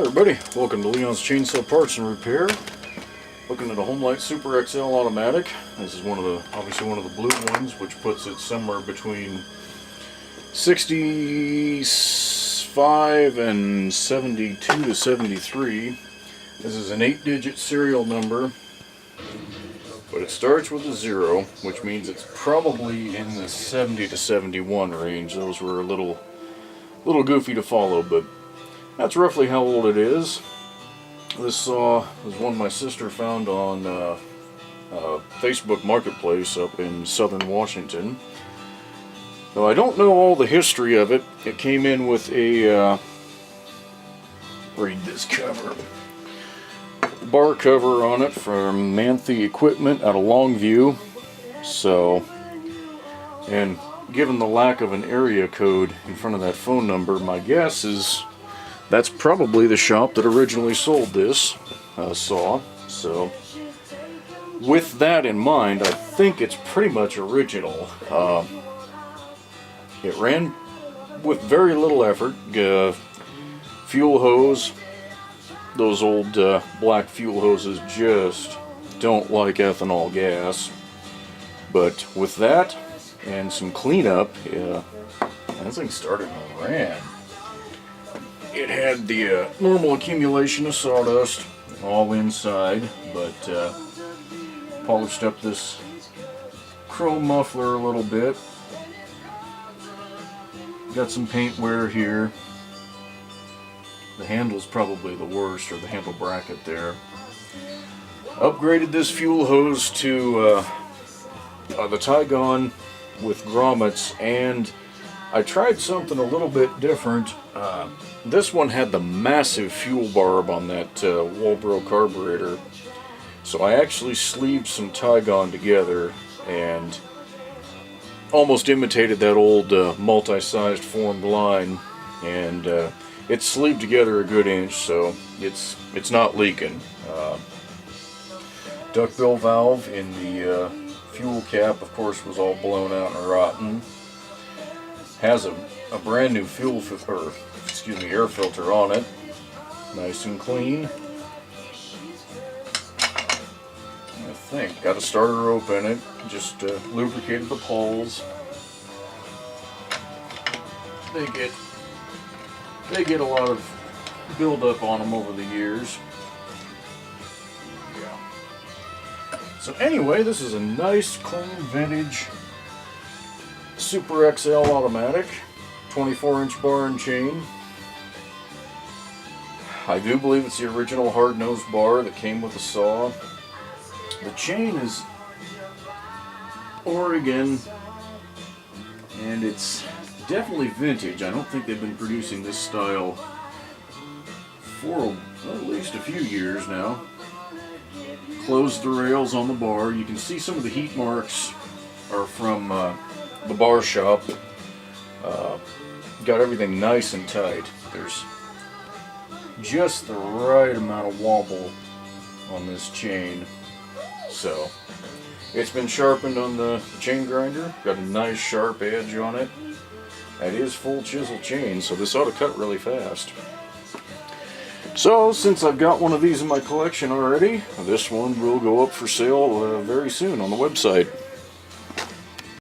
everybody, welcome to Leon's Chainsaw Parts and Repair. Looking at a Homelite Super XL automatic. This is obviously one of the blue ones, which puts it somewhere between 65 and 72 to 73. This is an 8-digit serial number, but it starts with a 0, which means it's probably in the 70 to 71 range. Those were a little goofy to follow, but that's roughly how old it is. This saw was one my sister found on Facebook Marketplace up in southern Washington. Though I don't know all the history of it. It came in with a, read this cover, bar cover on it from Manthe Equipment out of Longview. So, and given the lack of an area code in front of that phone number, my guess is that's probably the shop that originally sold this saw. So, with that in mind, I think it's pretty much original. It ran with very little effort. Fuel hose. Those old black fuel hoses just don't like ethanol gas. But with that and some cleanup, that thing started and ran. It had the normal accumulation of sawdust all inside, but polished up this chrome muffler a little bit. Got some paint wear here. The handle's probably the worst, or the handle bracket there. Upgraded this fuel hose to the Tygon with grommets, and I tried something a little bit different. This one had the massive fuel barb on that Walbro carburetor, so I actually sleeved some Tygon together and almost imitated that old multi-sized formed line, and it's sleeved together a good inch, so it's not leaking. Duckbill valve in the fuel cap, of course, was all blown out and rotten. Has a brand new air filter on it, nice and clean. I think got a starter rope in it, just lubricated the poles. They get a lot of buildup on them over the years. Yeah. So anyway, this is a nice, clean, vintage Super XL automatic, 24-inch bar and chain. I do believe it's the original hard-nosed bar that came with the saw. The chain is Oregon, and it's definitely vintage. I don't think they've been producing this style for at least a few years now. Closed the rails on the bar. You can see some of the heat marks are from the bar shop. Got everything nice and tight. There's just the right amount of wobble on this chain. So, it's been sharpened on the chain grinder. Got a nice sharp edge on it. That is full chisel chain, so this ought to cut really fast. So, since I've got one of these in my collection already, this one will go up for sale very soon on the website.